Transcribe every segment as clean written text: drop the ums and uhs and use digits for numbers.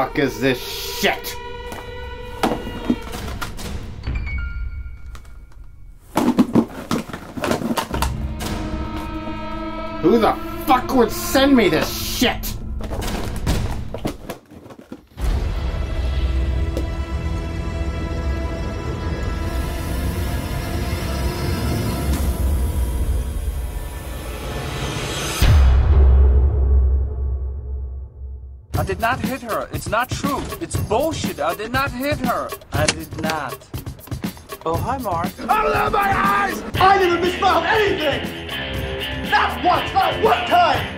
Fuck is this shit? Who the fuck would send me this shit? I did not hit her. It's not true. It's bullshit. I did not hit her. I did not. Oh, hi, Mark. Open up my eyes! I never misspelled anything! Not once, not one time!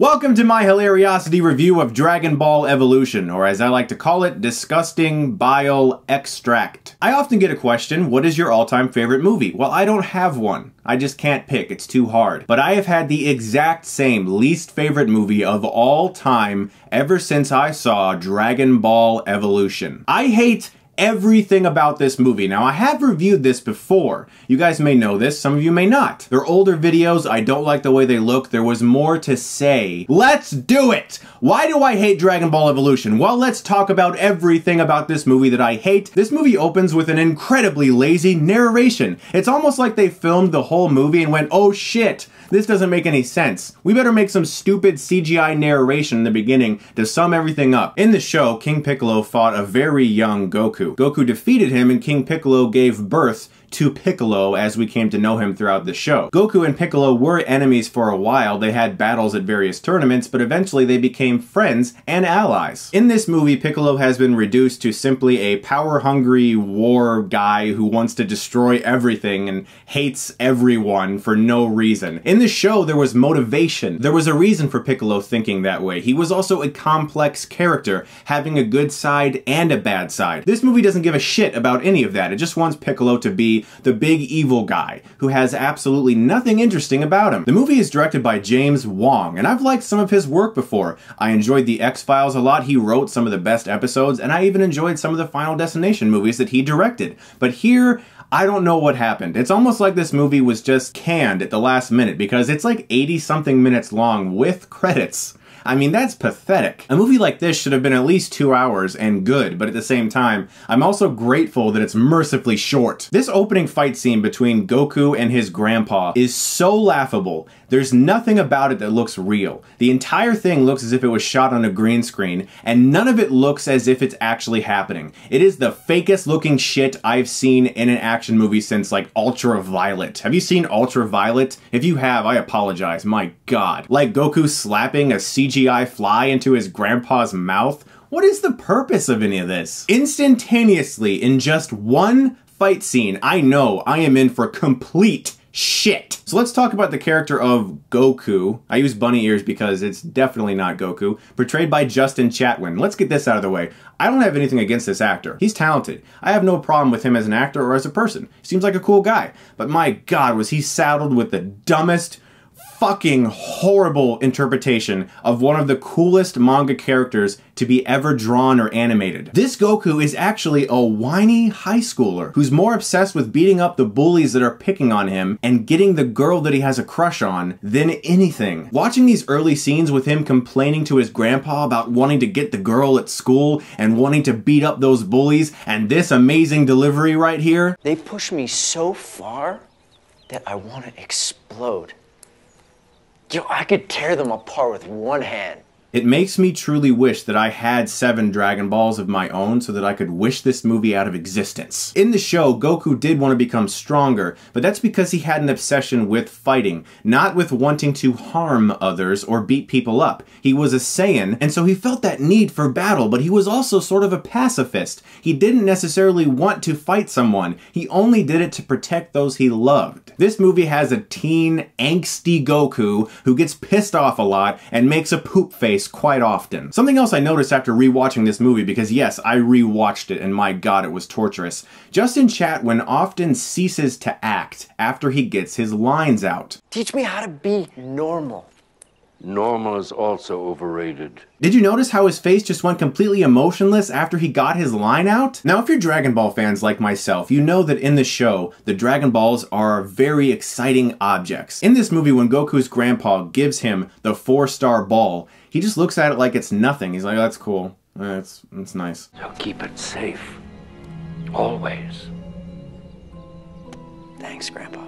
Welcome to my Hilariocity review of Dragon Ball Evolution, or as I like to call it, Disgusting Bile Extract. I often get a question, what is your all-time favorite movie? Well, I don't have one. I just can't pick, it's too hard. But I have had the exact same least favorite movie of all time ever since I saw Dragon Ball Evolution. I hate everything about this movie. Now, I have reviewed this before. You guys may know this, some of you may not. They're older videos, I don't like the way they look, there was more to say. Let's do it! Why do I hate Dragon Ball Evolution? Well, let's talk about everything about this movie that I hate. This movie opens with an incredibly lazy narration. It's almost like they filmed the whole movie and went, oh shit, this doesn't make any sense. We better make some stupid CGI narration in the beginning to sum everything up. In the show, King Piccolo fought a very young Goku. Goku defeated him and King Piccolo gave birth to Piccolo as we came to know him throughout the show. Goku and Piccolo were enemies for a while, they had battles at various tournaments, but eventually they became friends and allies. In this movie, Piccolo has been reduced to simply a power-hungry war guy who wants to destroy everything and hates everyone for no reason. In the show, there was motivation. There was a reason for Piccolo thinking that way. He was also a complex character, having a good side and a bad side. This movie doesn't give a shit about any of that. It just wants Piccolo to be the big evil guy who has absolutely nothing interesting about him. The movie is directed by James Wong, and I've liked some of his work before. I enjoyed The X-Files a lot. He wrote some of the best episodes, and I even enjoyed some of the Final Destination movies that he directed. But here, I don't know what happened. It's almost like this movie was just canned at the last minute because it's like 80-something minutes long with credits. I mean, that's pathetic. A movie like this should have been at least 2 hours and good, but at the same time, I'm also grateful that it's mercifully short. This opening fight scene between Goku and his grandpa is so laughable. There's nothing about it that looks real. The entire thing looks as if it was shot on a green screen, and none of it looks as if it's actually happening. It is the fakest looking shit I've seen in an action movie since like Ultraviolet. Have you seen Ultraviolet? If you have, I apologize, my god. Like Goku slapping a CGI fly into his grandpa's mouth? What is the purpose of any of this? Instantaneously, in just one fight scene, I know I am in for complete shit. So let's talk about the character of Goku. I use bunny ears because it's definitely not Goku. Portrayed by Justin Chatwin. Let's get this out of the way. I don't have anything against this actor. He's talented. I have no problem with him as an actor or as a person. He seems like a cool guy. But my god, was he saddled with the dumbest, fucking horrible interpretation of one of the coolest manga characters to be ever drawn or animated. This Goku is actually a whiny high schooler who's more obsessed with beating up the bullies that are picking on him and getting the girl that he has a crush on than anything. Watching these early scenes with him complaining to his grandpa about wanting to get the girl at school and wanting to beat up those bullies, and this amazing delivery right here. They push me so far that I want to explode. Yo, I could tear them apart with one hand. It makes me truly wish that I had 7 Dragon Balls of my own so that I could wish this movie out of existence. In the show, Goku did want to become stronger, but that's because he had an obsession with fighting, not with wanting to harm others or beat people up. He was a Saiyan, and so he felt that need for battle, but he was also sort of a pacifist. He didn't necessarily want to fight someone. He only did it to protect those he loved. This movie has a teen, angsty Goku who gets pissed off a lot and makes a poop face quite often. Something else I noticed after rewatching this movie, because yes, I rewatched it and my god, it was torturous. Justin Chatwin often ceases to act after he gets his lines out. Teach me how to be normal. Normal is also overrated. Did you notice how his face just went completely emotionless after he got his line out? Now, if you're Dragon Ball fans like myself, you know that in the show, the Dragon Balls are very exciting objects. In this movie, when Goku's grandpa gives him the 4-star ball, he just looks at it like it's nothing. He's like, oh, that's cool. That's nice. So keep it safe. Always. Thanks, Grandpa.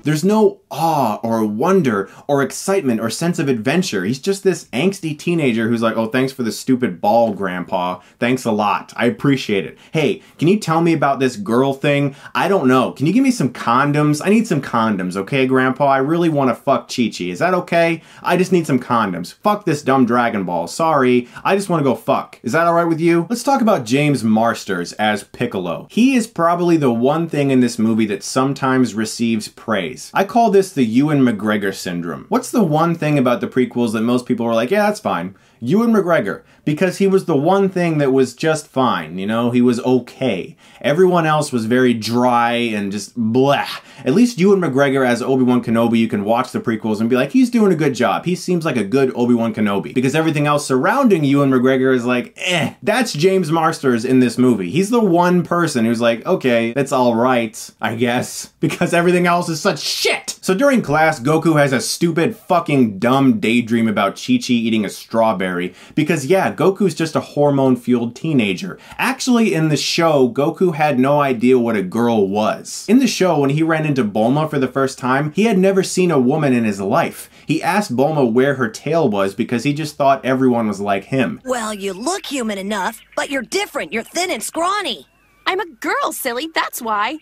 There's no awe or wonder or excitement or sense of adventure. He's just this angsty teenager who's like, oh, thanks for the stupid ball, Grandpa. Thanks a lot. I appreciate it. Hey, can you tell me about this girl thing? I don't know. Can you give me some condoms? I need some condoms, okay, Grandpa? I really want to fuck Chi-Chi. Is that okay? I just need some condoms. Fuck this dumb Dragon Ball. Sorry. I just want to go fuck. Is that alright with you? Let's talk about James Marsters as Piccolo. He is probably the one thing in this movie that sometimes receives praise. I call this the Ewan McGregor syndrome. What's the one thing about the prequels that most people were like, yeah, that's fine? Ewan McGregor, because he was the one thing that was just fine, you know, he was okay. Everyone else was very dry and just blah. At least Ewan McGregor as Obi-Wan Kenobi, you can watch the prequels and be like, he's doing a good job. He seems like a good Obi-Wan Kenobi. Because everything else surrounding Ewan McGregor is like, eh. That's James Marsters in this movie. He's the one person who's like, okay, that's alright, I guess. Because everything else is such shit. So during class, Goku has a stupid fucking dumb daydream about Chi-Chi eating a strawberry. Because yeah, Goku's just a hormone-fueled teenager. Actually, in the show, Goku had no idea what a girl was. In the show, when he ran into Bulma for the first time, he had never seen a woman in his life. He asked Bulma where her tail was because he just thought everyone was like him. Well, you look human enough, but you're different. You're thin and scrawny. I'm a girl, silly, that's why.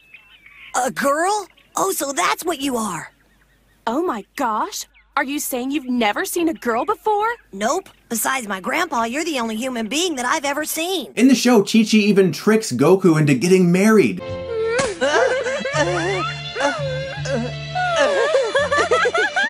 A girl? Oh, so that's what you are. Oh my gosh. Are you saying you've never seen a girl before? Nope. Besides my grandpa, you're the only human being that I've ever seen. In the show, Chi-Chi even tricks Goku into getting married.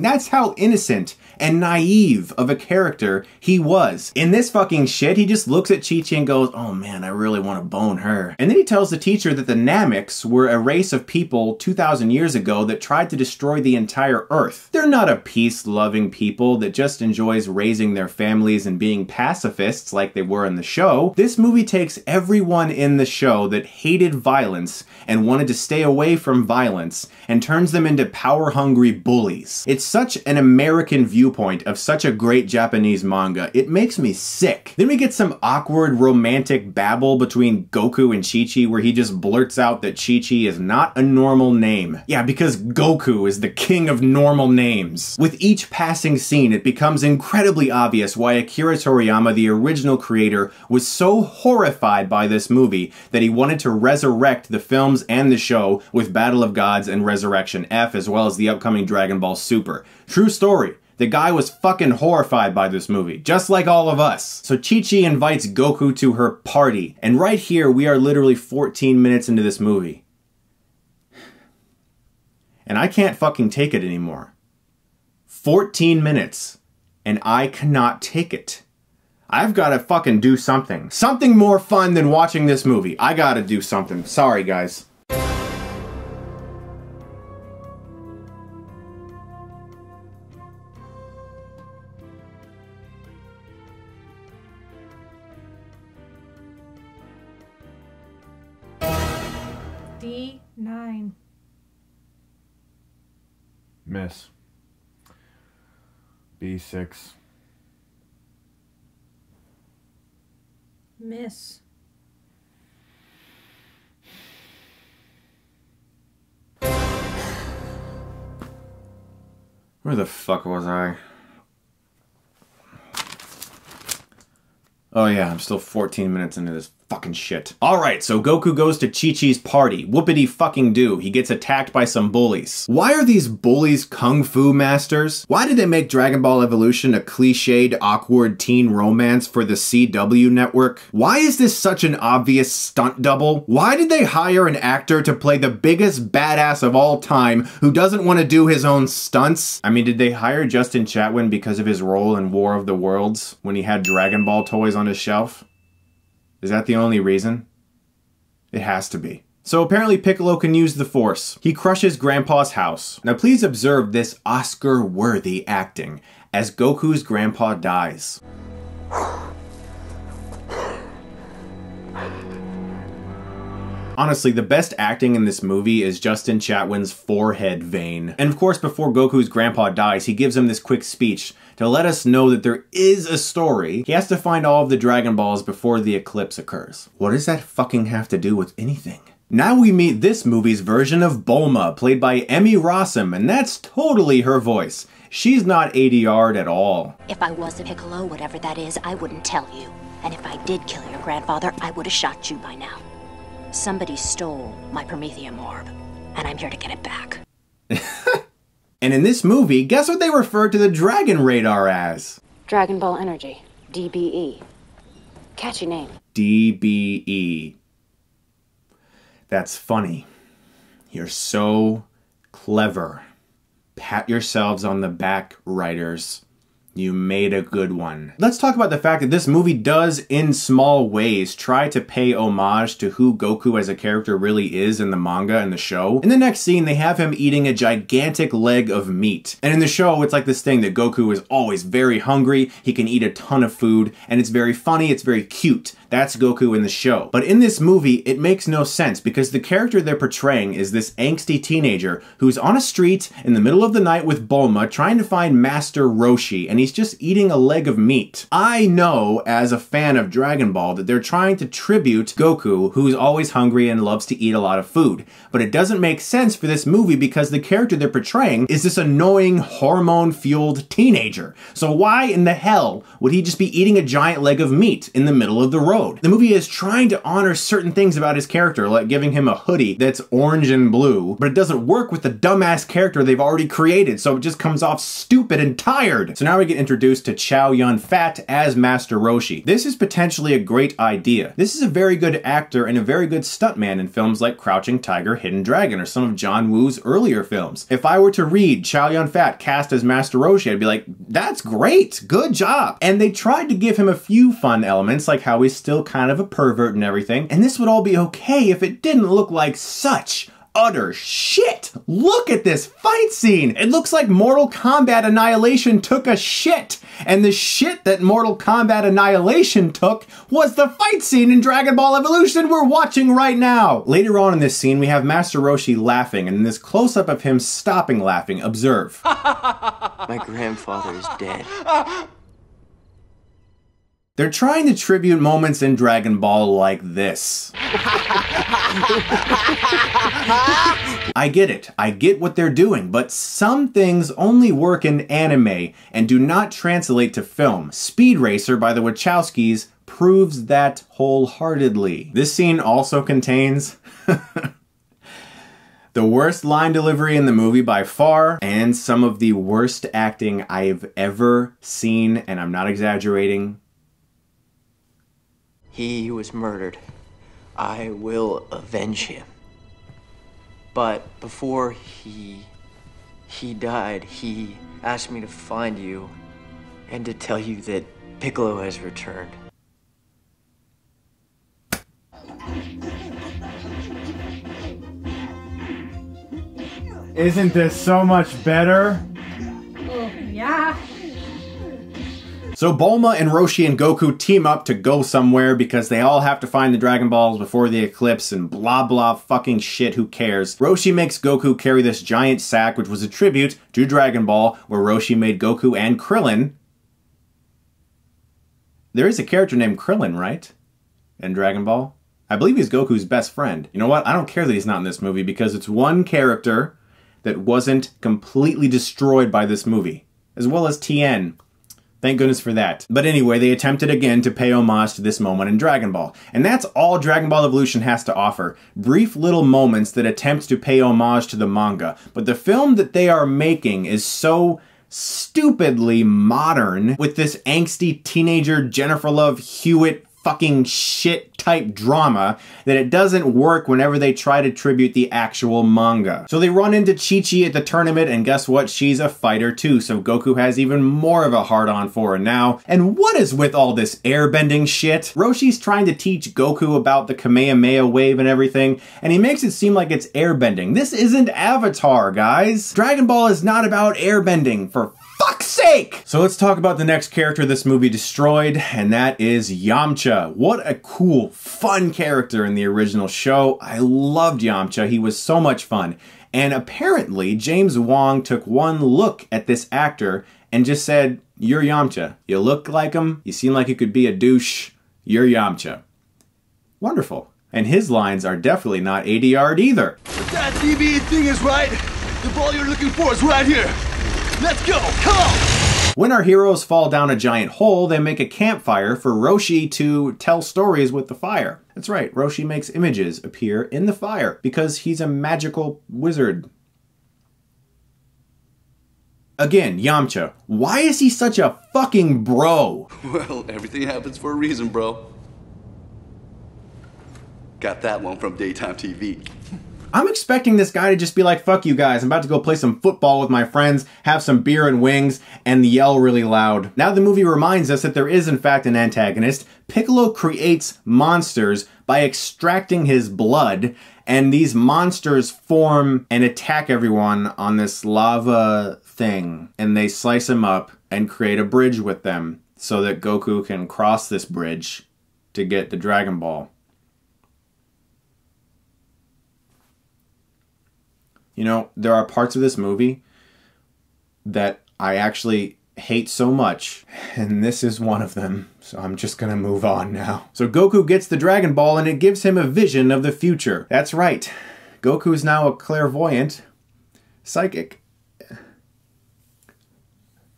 That's how innocent and naive of a character he was. In this fucking shit, he just looks at Chi-Chi and goes, oh man, I really want to bone her. And then he tells the teacher that the Nameks were a race of people 2,000 years ago that tried to destroy the entire Earth. They're not a peace-loving people that just enjoys raising their families and being pacifists like they were in the show. This movie takes everyone in the show that hated violence and wanted to stay away from violence and turns them into power-hungry bullies. It's such an American viewpoint of such a great Japanese manga. It makes me sick. Then we get some awkward romantic babble between Goku and Chi-Chi where he just blurts out that Chi-Chi is not a normal name. Yeah, because Goku is the king of normal names. With each passing scene, it becomes incredibly obvious why Akira Toriyama, the original creator, was so horrified by this movie that he wanted to resurrect the films and the show with Battle of Gods and Resurrection F, as well as the upcoming Dragon Ball Super. True story. The guy was fucking horrified by this movie, just like all of us. So Chi-Chi invites Goku to her party, and right here we are literally 14 minutes into this movie. And I can't fucking take it anymore. 14 minutes, and I cannot take it. I've gotta fucking do something. Something more fun than watching this movie. I gotta do something. Sorry, guys. D9. Miss. B6. Miss. Where the fuck was I? Oh yeah, I'm still 14 minutes into this fucking shit. Alright, so Goku goes to Chi-Chi's party. Whoopity fucking do. He gets attacked by some bullies. Why are these bullies kung fu masters? Why did they make Dragon Ball Evolution a cliched, awkward teen romance for the CW network? Why is this such an obvious stunt double? Why did they hire an actor to play the biggest badass of all time who doesn't want to do his own stunts? I mean, did they hire Justin Chatwin because of his role in War of the Worlds when he had Dragon Ball toys on his shelf? Is that the only reason? It has to be. So apparently Piccolo can use the Force. He crushes Grandpa's house. Now please observe this Oscar-worthy acting as Goku's grandpa dies. Honestly, the best acting in this movie is Justin Chatwin's forehead vein. And of course, before Goku's grandpa dies, he gives him this quick speech to let us know that there is a story. He has to find all of the Dragon Balls before the eclipse occurs. What does that fucking have to do with anything? Now we meet this movie's version of Bulma, played by Emmy Rossum, and that's totally her voice. She's not ADR'd at all. If I was a Piccolo, whatever that is, I wouldn't tell you. And if I did kill your grandfather, I would have shot you by now. Somebody stole my Prometheum orb, and I'm here to get it back. And in this movie, guess what they refer to the Dragon Radar as? Dragon Ball Energy, DBE. Catchy name. DBE. That's funny. You're so clever. Pat yourselves on the back, writers. You made a good one. Let's talk about the fact that this movie does, in small ways, try to pay homage to who Goku as a character really is in the manga and the show. In the next scene, they have him eating a gigantic leg of meat. And in the show, it's like this thing that Goku is always very hungry, he can eat a ton of food, and it's very funny, it's very cute. That's Goku in the show. But in this movie, it makes no sense because the character they're portraying is this angsty teenager who's on a street in the middle of the night with Bulma trying to find Master Roshi, and he's just eating a leg of meat. I know, as a fan of Dragon Ball, that they're trying to tribute Goku, who's always hungry and loves to eat a lot of food. But it doesn't make sense for this movie because the character they're portraying is this annoying, hormone-fueled teenager. So why in the hell would he just be eating a giant leg of meat in the middle of the road? The movie is trying to honor certain things about his character, like giving him a hoodie that's orange and blue, but it doesn't work with the dumbass character they've already created, so it just comes off stupid and tired. So now we get introduced to Chow Yun-Fat as Master Roshi. This is potentially a great idea. This is a very good actor and a very good stuntman in films like Crouching Tiger, Hidden Dragon, or some of John Woo's earlier films. If I were to read Chow Yun-Fat cast as Master Roshi, I'd be like, that's great, good job. And they tried to give him a few fun elements, like how he's still kind of a pervert and everything, and this would all be okay if it didn't look like such utter shit. Look at this fight scene. It looks like Mortal Kombat Annihilation took a shit. And the shit that Mortal Kombat Annihilation took was the fight scene in Dragon Ball Evolution we're watching right now. Later on in this scene, we have Master Roshi laughing, and in this close-up of him stopping laughing, observe. My grandfather is dead. They're trying to tribute moments in Dragon Ball like this. I get it. I get what they're doing, but some things only work in anime and do not translate to film. Speed Racer by the Wachowskis proves that wholeheartedly. This scene also contains the worst line delivery in the movie by far, and some of the worst acting I've ever seen, and I'm not exaggerating. He was murdered. I will avenge him. But before he died, he asked me to find you and to tell you that Piccolo has returned. Isn't this so much better? Yeah. So Bulma and Roshi and Goku team up to go somewhere because they all have to find the Dragon Balls before the eclipse and blah blah fucking shit, who cares. Roshi makes Goku carry this giant sack, which was a tribute to Dragon Ball, where Roshi made Goku and Krillin. There is a character named Krillin, right? In Dragon Ball? I believe he's Goku's best friend. You know what? I don't care that he's not in this movie because it's one character that wasn't completely destroyed by this movie. As well as Tien. Thank goodness for that. But anyway, they attempted again to pay homage to this moment in Dragon Ball. And that's all Dragon Ball Evolution has to offer. Brief little moments that attempt to pay homage to the manga. But the film that they are making is so stupidly modern, with this angsty teenager Jennifer Love Hewitt fucking shit type drama, that it doesn't work whenever they try to tribute the actual manga. So they run into Chi-Chi at the tournament, and guess what? She's a fighter too, so Goku has even more of a hard-on for her now. And what is with all this airbending shit? Roshi's trying to teach Goku about the Kamehameha wave and everything, and he makes it seem like it's airbending. This isn't Avatar, guys. Dragon Ball is not about airbending, for fuck's sake! So let's talk about the next character this movie destroyed, and that is Yamcha. What a cool, fun character in the original show. I loved Yamcha. He was so much fun. And apparently, James Wong took one look at this actor and just said, "You're Yamcha. You look like him. You seem like you could be a douche. You're Yamcha." Wonderful. And his lines are definitely not ADR'd either. If that DBE thing is right, the ball you're looking for is right here. Let's go! Come on! When our heroes fall down a giant hole, they make a campfire for Roshi to tell stories with the fire. That's right, Roshi makes images appear in the fire because he's a magical wizard. Again, Yamcha. Why is he such a fucking bro? Well, everything happens for a reason, bro. Got that one from daytime TV. I'm expecting this guy to just be like, fuck you guys, I'm about to go play some football with my friends, have some beer and wings, and yell really loud. Now the movie reminds us that there is in fact an antagonist. Piccolo creates monsters by extracting his blood, and these monsters form and attack everyone on this lava thing. And they slice him up and create a bridge with them so that Goku can cross this bridge to get the Dragon Ball. You know, there are parts of this movie that I actually hate so much, and this is one of them, so I'm just gonna move on now. So Goku gets the Dragon Ball, and it gives him a vision of the future. That's right, Goku is now a clairvoyant psychic.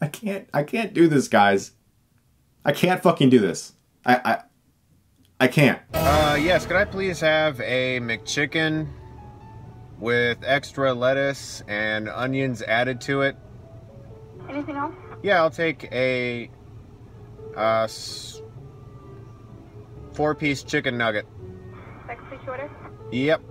I can't do this, guys. I can't fucking do this. I can't. Yes, could I please have a McChicken with extra lettuce and onions added to it? Anything else? Yeah, I'll take a 4-piece chicken nugget. Second order? Yep.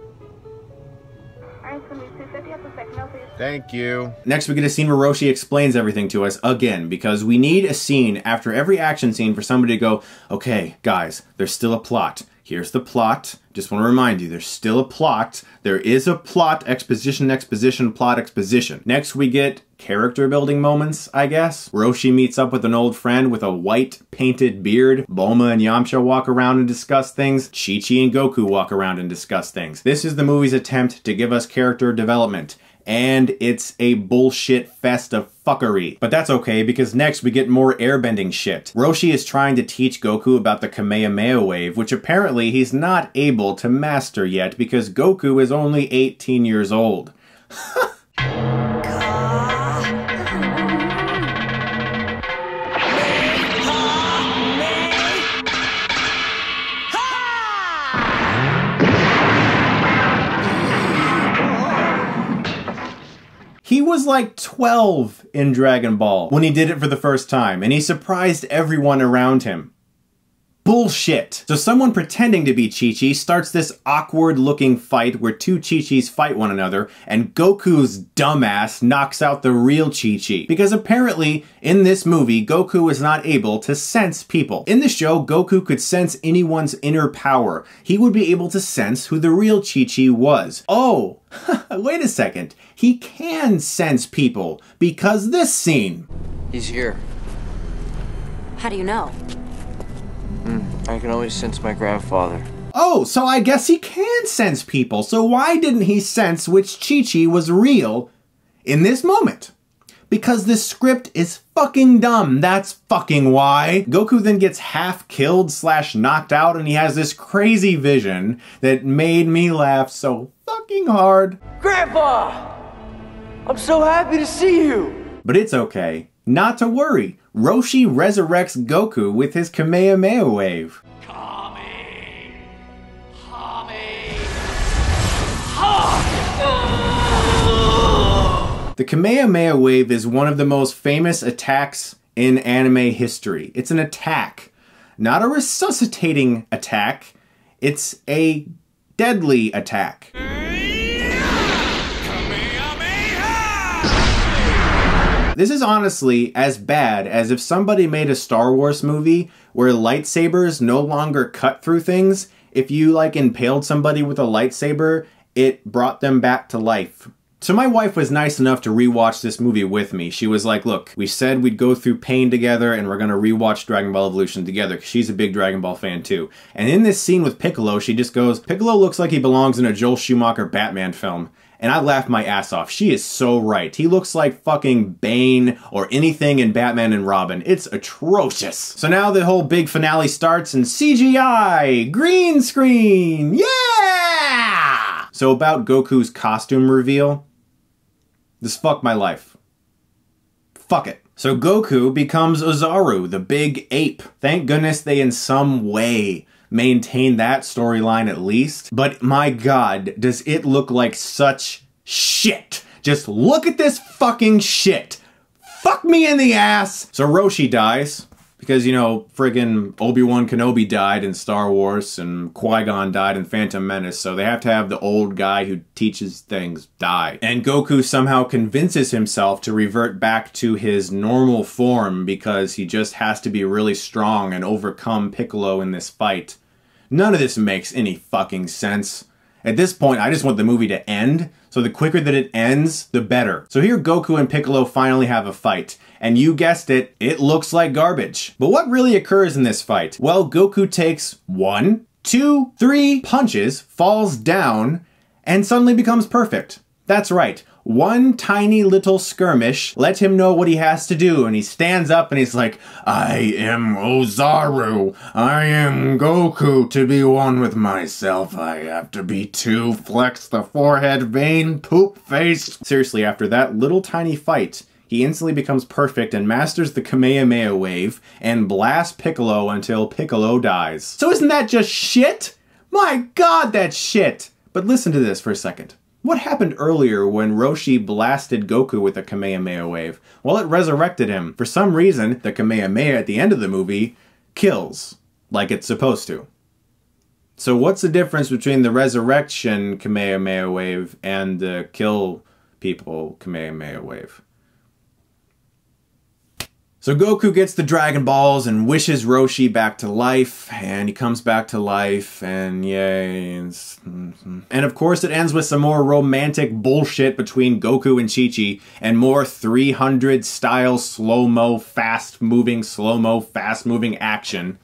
Alright, it's gonna be $2.50 at the second meal, please. Thank you. Next we get a scene where Roshi explains everything to us again, because we need a scene after every action scene for somebody to go, okay, guys, there's still a plot. Here's the plot. Just want to remind you, there's still a plot. There is a plot, exposition, exposition, plot, exposition. Next we get character building moments, I guess. Roshi meets up with an old friend with a white painted beard. Bulma and Yamcha walk around and discuss things. Chi-Chi and Goku walk around and discuss things. This is the movie's attempt to give us character development. And it's a bullshit fest of fuckery. But that's okay, because next we get more airbending shit. Roshi is trying to teach Goku about the Kamehameha wave, which apparently he's not able to master yet because Goku is only 18 years old. He was like 12 in Dragon Ball when he did it for the first time, and he surprised everyone around him. Bullshit. So someone pretending to be Chi-Chi starts this awkward looking fight where two Chi-Chis fight one another, and Goku's dumbass knocks out the real Chi-Chi. Because apparently, in this movie, Goku is not able to sense people. In the show, Goku could sense anyone's inner power. He would be able to sense who the real Chi-Chi was. Oh, wait a second. He can sense people, because this scene. He's here. How do you know? I can always sense my grandfather. Oh, so I guess he can sense people. So why didn't he sense which Chi-Chi was real in this moment? Because this script is fucking dumb. That's fucking why. Goku then gets half killed / knocked out, and he has this crazy vision that made me laugh so fucking hard. Grandpa! I'm so happy to see you! But it's okay. Not to worry. Roshi resurrects Goku with his Kamehameha wave. The Kamehameha wave is one of the most famous attacks in anime history. It's an attack, not a resuscitating attack. It's a deadly attack. This is honestly as bad as if somebody made a Star Wars movie where lightsabers no longer cut through things. If you like impaled somebody with a lightsaber, it brought them back to life. So my wife was nice enough to rewatch this movie with me. She was like, look, we said we'd go through pain together and we're gonna rewatch Dragon Ball Evolution together, because she's a big Dragon Ball fan too. And in this scene with Piccolo, she just goes, Piccolo looks like he belongs in a Joel Schumacher Batman film. And I laughed my ass off. She is so right. He looks like fucking Bane or anything in Batman and Robin. It's atrocious. So now the whole big finale starts and CGI, green screen, yeah! So about Goku's costume reveal, this fucked my life. Fuck it. So Goku becomes Ozaru, the big ape. Thank goodness they in some way maintain that storyline at least. But my god, does it look like such shit. Just look at this fucking shit. Fuck me in the ass. So Roshi dies. Because, you know, friggin' Obi-Wan Kenobi died in Star Wars and Qui-Gon died in Phantom Menace, so they have to have the old guy who teaches things die. And Goku somehow convinces himself to revert back to his normal form because he just has to be really strong and overcome Piccolo in this fight. None of this makes any fucking sense. At this point, I just want the movie to end, so the quicker that it ends, the better. So here Goku and Piccolo finally have a fight. And you guessed it, it looks like garbage. But what really occurs in this fight? Well, Goku takes 1, 2, 3 punches, falls down, and suddenly becomes perfect. That's right. One tiny little skirmish let him know what he has to do, and he stands up and he's like, I am Ozaru. I am Goku. To be one with myself, I have to be two. Flex the forehead vein, poop face. Seriously, after that little tiny fight, he instantly becomes perfect and masters the Kamehameha wave and blasts Piccolo until Piccolo dies. So isn't that just shit? My god, that's shit! But listen to this for a second. What happened earlier when Roshi blasted Goku with the Kamehameha wave? Well, it resurrected him. For some reason, the Kamehameha at the end of the movie kills, like it's supposed to. So what's the difference between the resurrection Kamehameha wave and the kill people Kamehameha wave? So Goku gets the Dragon Balls and wishes Roshi back to life, and he comes back to life, and yay. And of course it ends with some more romantic bullshit between Goku and Chi-Chi, and more 300 style slow-mo, fast-moving, slow-mo, fast-moving action.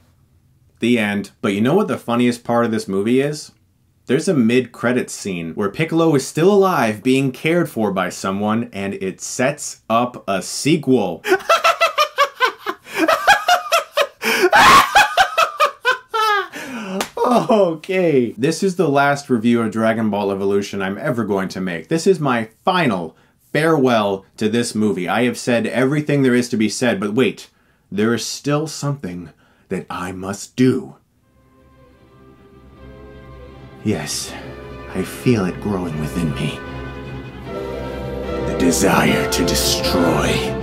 The end. But you know what the funniest part of this movie is? There's a mid-credits scene where Piccolo is still alive, being cared for by someone, and it sets up a sequel. Okay, this is the last review of Dragon Ball Evolution I'm ever going to make. This is my final farewell to this movie. I have said everything there is to be said, but wait, there is still something that I must do. Yes, I feel it growing within me. The desire to destroy.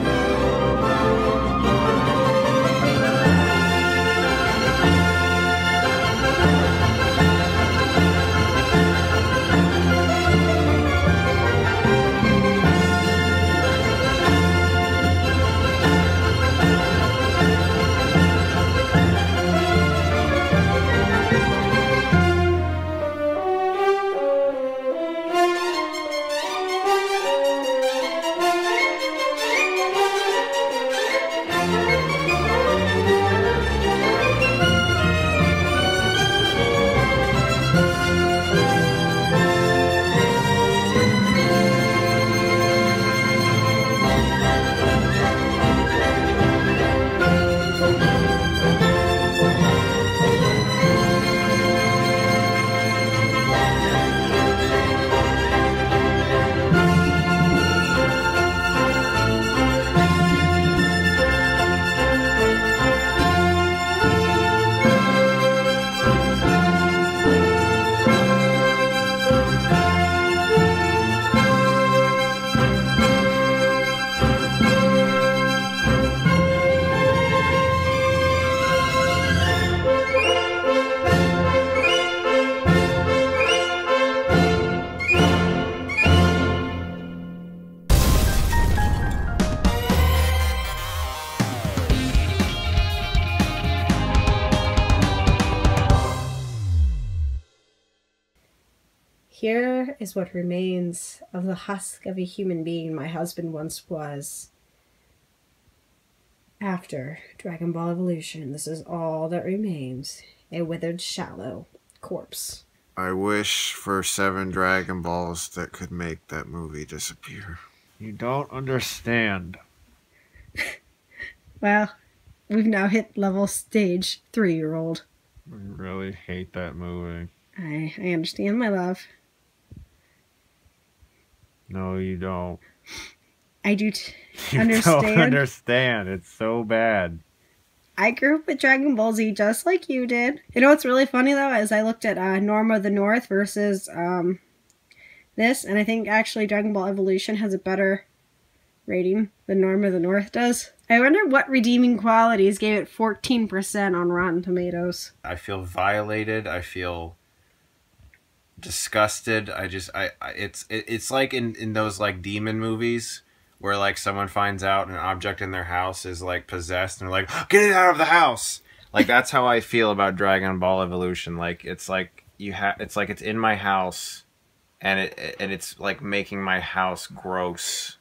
hair is what remains of the husk of a human being my husband once was. After Dragon Ball Evolution, this is all that remains. A withered, shallow corpse. I wish for 7 Dragon Balls that could make that movie disappear. You don't understand. Well, we've now hit level stage 3-year-old. I really hate that movie. I understand, my love. No, you don't. I do You understand. don't understand. It's so bad. I grew up with Dragon Ball Z just like you did. You know what's really funny, though, is I looked at Norma of the North versus this, and I think actually Dragon Ball Evolution has a better rating than Norma of the North does. I wonder what redeeming qualities gave it 14% on Rotten Tomatoes. I feel violated. I feel disgusted. It's like in those like demon movies where like someone finds out an object in their house is like possessed and they're like, get it out of the house. Like that's how I feel about Dragon Ball Evolution. Like it's like it's like it's in my house and it's like making my house gross.